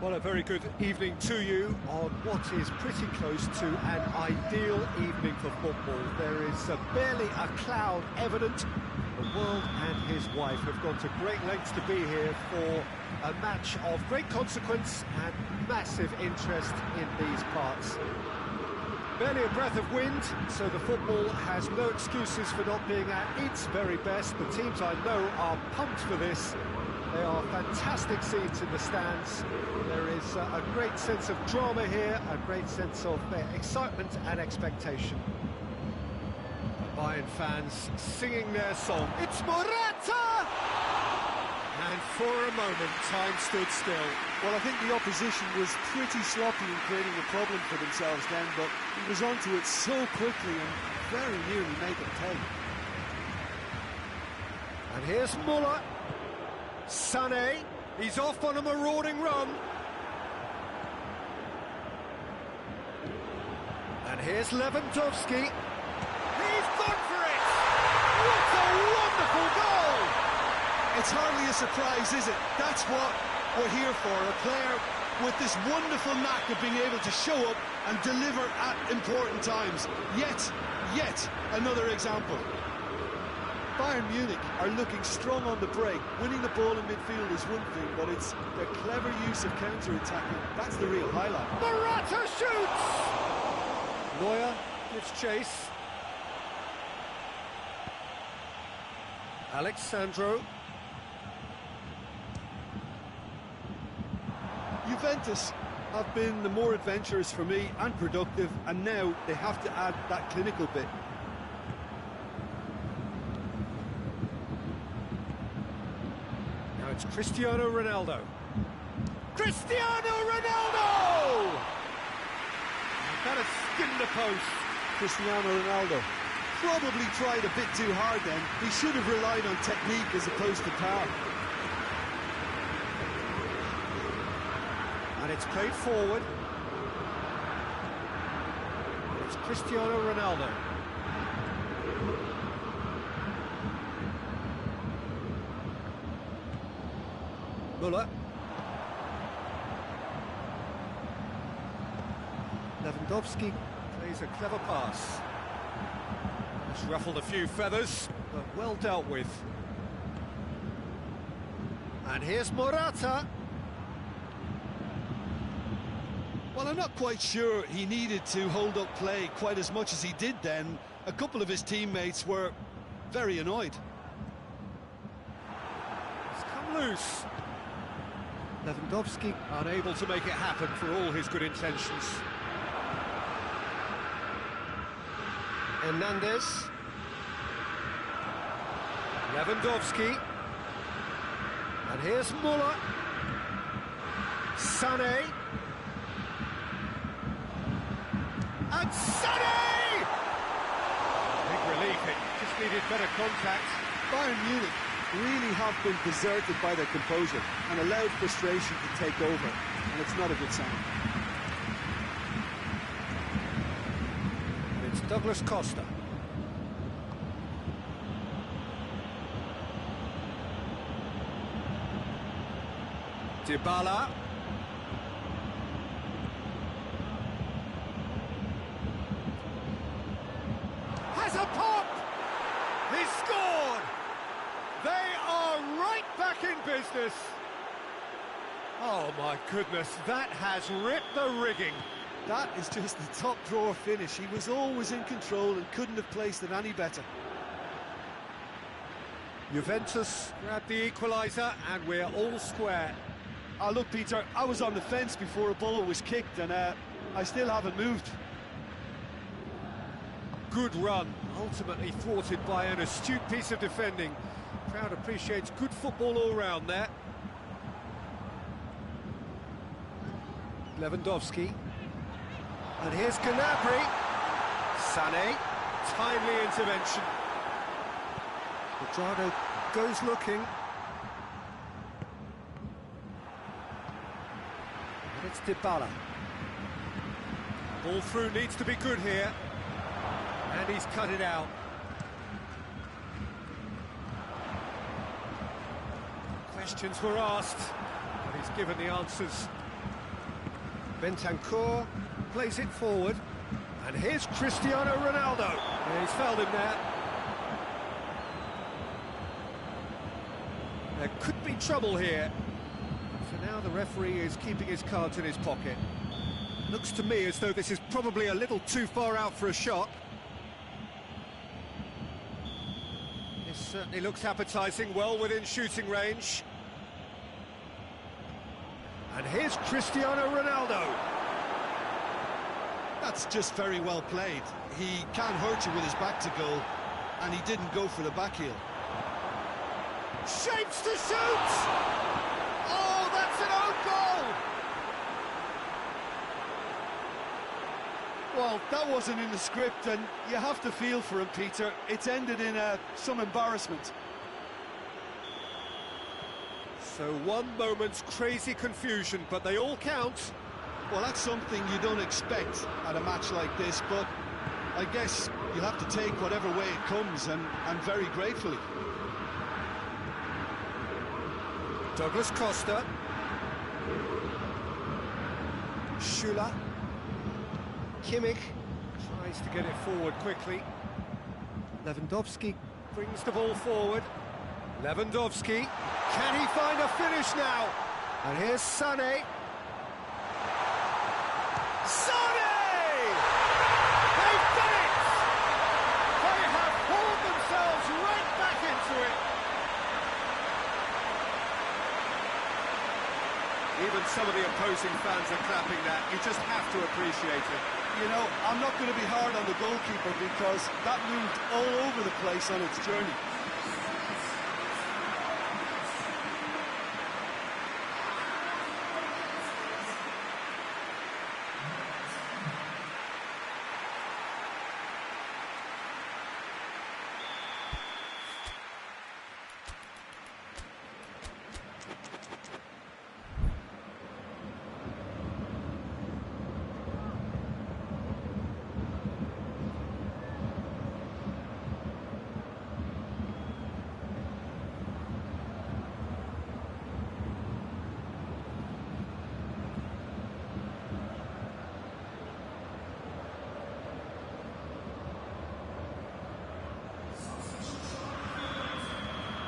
Well, a very good evening to you on what is pretty close to an ideal evening for football. There is barely a cloud evident. The world and his wife have gone to great lengths to be here for a match of great consequence and massive interest in these parts. Barely a breath of wind, so the football has no excuses for not being at its very best. The teams I know are pumped for this. They are fantastic scenes in the stands. There is a great sense of drama here, a great sense of excitement and expectation. The Bayern fans singing their song. It's Morata! And for a moment, time stood still. Well, I think the opposition was pretty sloppy in creating a problem for themselves then, but he was onto it so quickly and very nearly made them pay. And here's Muller. Sané, he's off on a marauding run. And here's Lewandowski. He's gone for it! What a wonderful goal! It's hardly a surprise, is it? That's what we're here for, a player with this wonderful knack of being able to show up and deliver at important times. Yet another example. Bayern Munich are looking strong on the break. Winning the ball in midfield is one thing, but it's their clever use of counter-attacking. That's the real highlight. Morata shoots! Neuer gives chase. Alexandro. Juventus have been the more adventurous for me and productive, and now they have to add that clinical bit. It's Cristiano Ronaldo. Cristiano Ronaldo! Kind of skinned the post. Cristiano Ronaldo probably tried a bit too hard then. He should have relied on technique as opposed to power. And it's played forward. It's Cristiano Ronaldo. Muller. Lewandowski plays a clever pass. It's ruffled a few feathers, but well dealt with. And here's Morata. Well, I'm not quite sure he needed to hold up play quite as much as he did then. A couple of his teammates were very annoyed. It's come loose. Lewandowski unable to make it happen for all his good intentions. Hernandez. Lewandowski. And here's Muller. Sané. And Sané! Big relief, it just needed better contact. Bayern Munich really have been deserted by their composure and allowed frustration to take over, and it's not a good sign. It's Douglas Costa. Dybala. Has a pop! He scored! They are right back in business. Oh my goodness, that has ripped the rigging. That is just the top drawer finish. He was always in control and couldn't have placed it any better. Juventus grabbed the equaliser and we're all square. Look, Peter, I was on the fence before a ball was kicked and I still haven't moved. Good run, ultimately thwarted by an astute piece of defending. Crowd appreciates good football all round there. Lewandowski. And here's Gnabry. Sané. Timely intervention. Quadrado goes looking. And it's Dybala. Ball through needs to be good here. And he's cut it out. Questions were asked, but he's given the answers. Bentancur plays it forward. And here's Cristiano Ronaldo. Yeah, he's fouled him there. There could be trouble here. For now, the referee is keeping his cards in his pocket. Looks to me as though this is probably a little too far out for a shot. This certainly looks appetising, well within shooting range. And here's Cristiano Ronaldo. That's just very well played. He can't hurt you with his back to goal, and he didn't go for the back heel. Shapes to shoot! Oh, that's an own goal! Well, that wasn't in the script, and you have to feel for him, Peter. It's ended in some embarrassment. So one moment's crazy confusion, but they all count. Well, that's something you don't expect at a match like this, but I guess you'll have to take whatever way it comes, and very gratefully. Douglas Costa. Schüller. Kimmich tries to get it forward quickly. Lewandowski brings the ball forward. Lewandowski, can he find a finish now? And here's Sané. Sané! They've done it! They have pulled themselves right back into it. Even some of the opposing fans are clapping that. You just have to appreciate it. You know, I'm not going to be hard on the goalkeeper because that moved all over the place on its journey.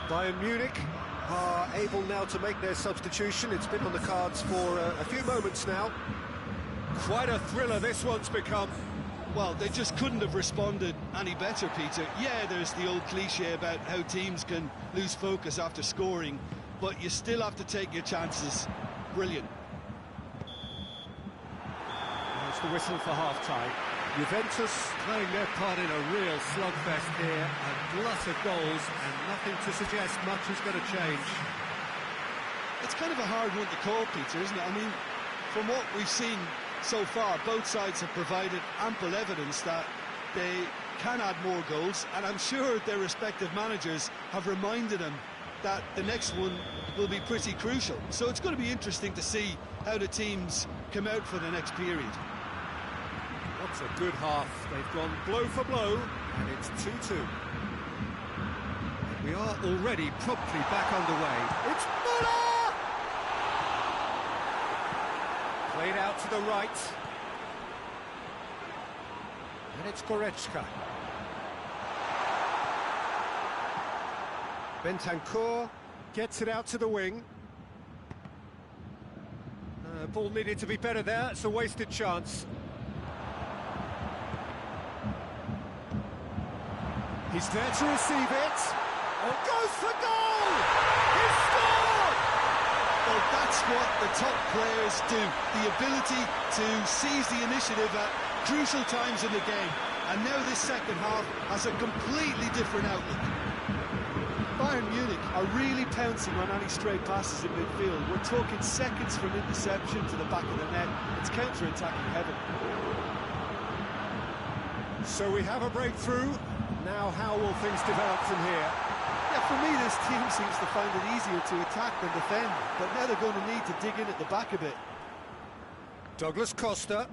Bayern Munich are able now to make their substitution. It's been on the cards for a few moments now. Quite a thriller this one's become. Well, they just couldn't have responded any better, Peter. Yeah, there's the old cliche about how teams can lose focus after scoring, but you still have to take your chances. Brilliant. There's the whistle for half-time. Juventus playing their part in a real slugfest here, a glut of goals, and nothing to suggest much is going to change. It's kind of a hard one to call, Peter, isn't it? I mean, from what we've seen so far, both sides have provided ample evidence that they can add more goals, and I'm sure their respective managers have reminded them that the next one will be pretty crucial. So it's going to be interesting to see how the teams come out for the next period. What's a good half. They've gone blow for blow, and it's 2-2. We are already promptly back underway. It's Müller! Played out to the right. And it's Goretzka. Bentancur gets it out to the wing. Ball needed to be better there. It's a wasted chance. He's there to receive it. Oh, goes for goal! He's scored! Well, that's what the top players do. The ability to seize the initiative at crucial times in the game. And now this second half has a completely different outlook. Bayern Munich are really pouncing on any stray passes in midfield. We're talking seconds from interception to the back of the net. It's counter-attacking heaven. So we have a breakthrough. Now how will things develop from here? Yeah, for me this team seems to find it easier to attack than defend, but now they're going to need to dig in at the back a bit. Douglas Costa.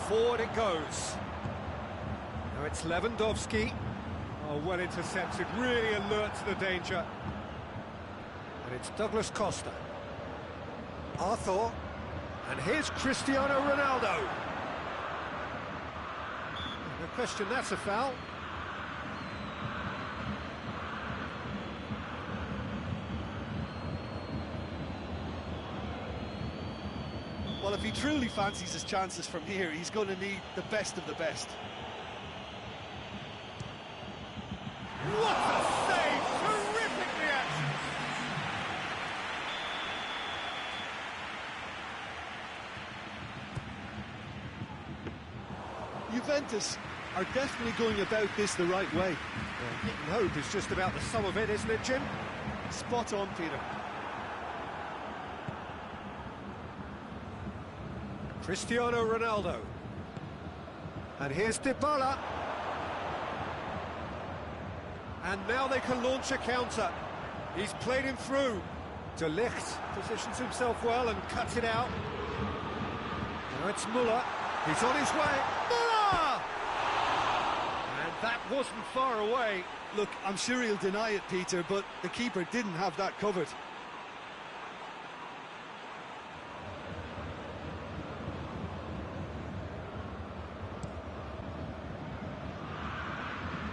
Forward it goes. it's Lewandowski. Oh, well intercepted, really alert to the danger. And it's Douglas Costa. Arthur. And here's Cristiano Ronaldo. No question, that's a foul. Well, if he truly fancies his chances from here, he's going to need the best of the best. What a save! Terrific reaction! Juventus are definitely going about this the right way. Well, hope is just about the sum of it, isn't it, Jim? Spot on, Peter. Cristiano Ronaldo. And here's Dybala. And now they can launch a counter. He's played him through. De Ligt positions himself well and cuts it out. Now it's Müller. He's on his way. Müller! And that wasn't far away. Look, I'm sure he'll deny it, Peter, but the keeper didn't have that covered.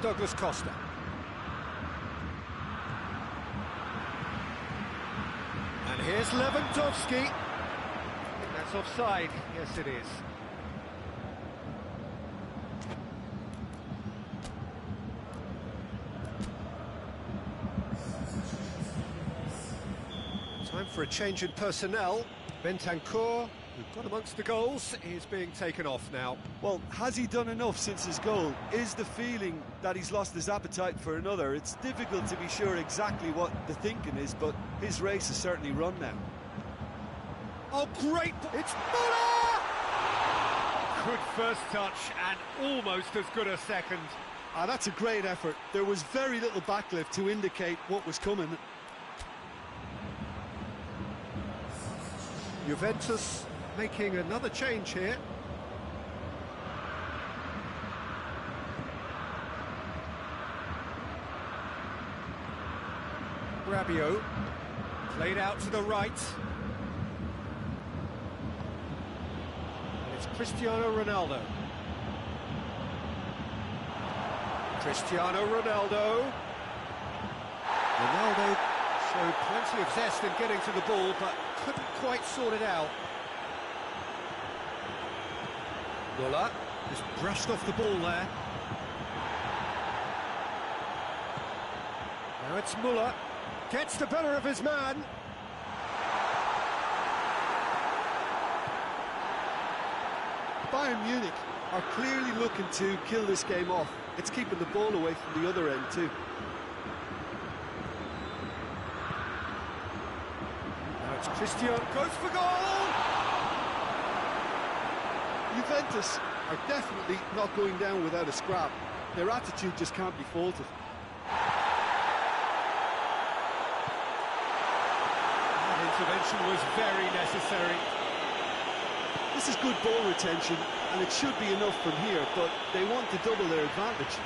Douglas Costa. And here's Lewandowski. I think that's offside. Yes, it is. Time for a change in personnel. Bentancur, who got amongst the goals, is being taken off now. Well, has he done enough since his goal? Is the feeling that he's lost his appetite for another? It's difficult to be sure exactly what the thinking is, but his race is certainly run now. Oh, great! It's Müller! Good first touch and almost as good a second. Ah, that's a great effort. There was very little backlift to indicate what was coming. Juventus making another change here. Rabiot played out to the right. And it's Cristiano Ronaldo. Cristiano Ronaldo. Ronaldo showed plenty of zest in getting to the ball, but couldn't quite sort it out. Müller just brushed off the ball there. Now it's Müller. Gets the better of his man. Bayern Munich are clearly looking to kill this game off. It's keeping the ball away from the other end too. Now it's Cristiano, goes for goal! Juventus are definitely not going down without a scrap. Their attitude just can't be faulted. That intervention was very necessary. This is good ball retention, and it should be enough from here, but they want to double their advantage.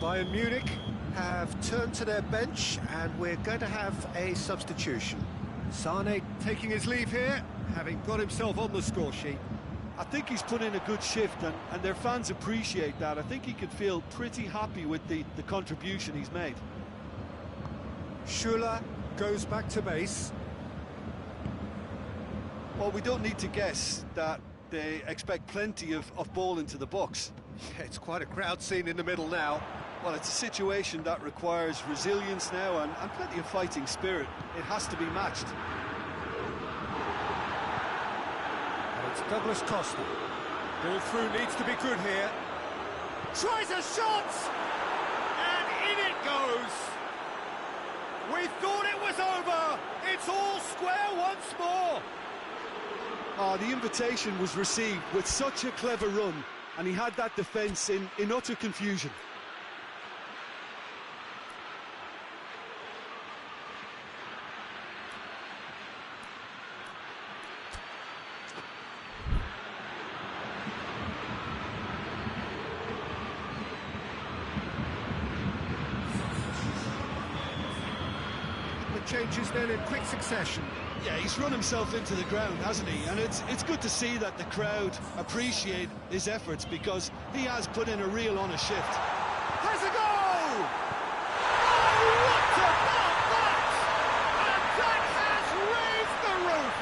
Bayern Munich have turned to their bench, and we're going to have a substitution. Sane taking his leave here, having got himself on the score sheet. I think he's put in a good shift, and their fans appreciate that. I think he can feel pretty happy with the contribution he's made. Schuller goes back to base. Well, we don't need to guess that they expect plenty of ball into the box. Yeah, it's quite a crowd scene in the middle now. Well, it's a situation that requires resilience now and plenty of fighting spirit. It has to be matched. And it's Douglas Costa. Ball through needs to be good here. Tries a shot! And in it goes! We thought it was over! It's all square once more! Oh, the invitation was received with such a clever run, and he had that defence in utter confusion. Changes then in quick succession. Yeah, he's run himself into the ground, hasn't he? And it's good to see that the crowd appreciate his efforts, because he has put in a real honest shift. Has a goal! Oh, what about that? And that has raised the roof!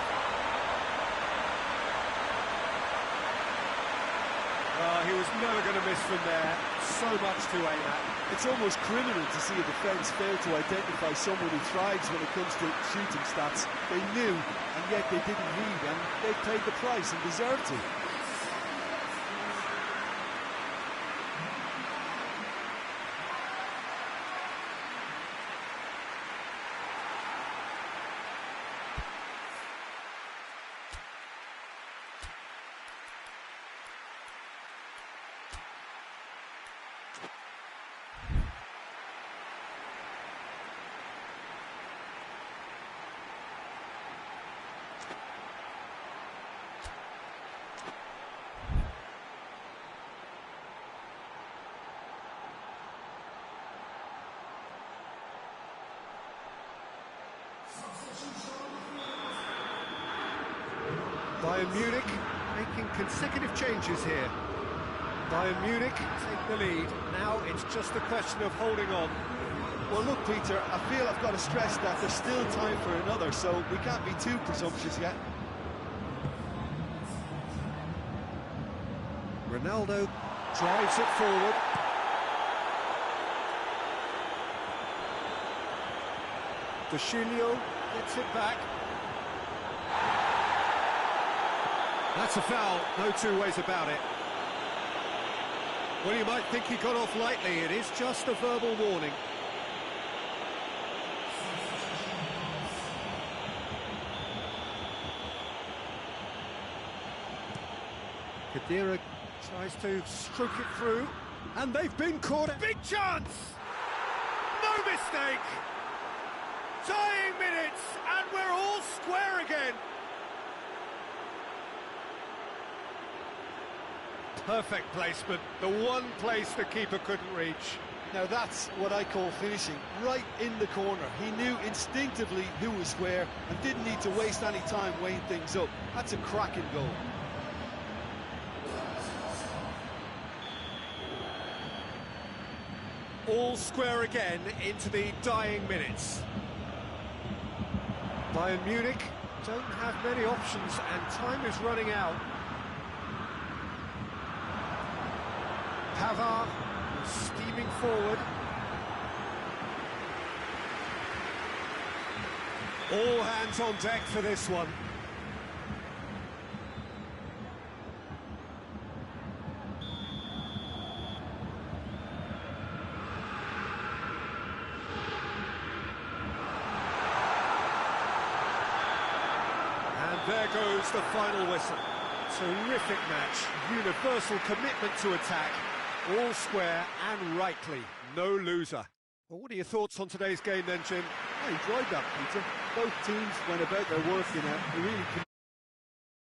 Oh, he was never going to miss from there. So much to aim at. It's almost criminal to see a defence fail to identify someone who thrives when it comes to shooting stats. They knew, and yet they didn't read, and they paid the price and deserved to. Bayern Munich making consecutive changes here. Bayern Munich take the lead. Now it's just a question of holding on. Well, look, Peter, I feel I've got to stress that there's still time for another, so we can't be too presumptuous yet. Ronaldo drives it forward. Vecino gets it back. That's a foul, no two ways about it. Well, you might think he got off lightly. It is just a verbal warning. Khedira tries to stroke it through, and they've been caught. Big chance! No mistake! Dying minutes, and we're all square again. Perfect placement, the one place the keeper couldn't reach. Now that's what I call finishing, right in the corner. He knew instinctively who was where and didn't need to waste any time weighing things up. That's a cracking goal. All square again into the dying minutes. Bayern Munich don't have many options and time is running out. Pavard steaming forward. All hands on deck for this one. And there goes the final whistle. Terrific match, universal commitment to attack. All square and rightly, no loser. Well, what are your thoughts on today's game then, Jim? I enjoyed that, Peter. Both teams went about their work in a really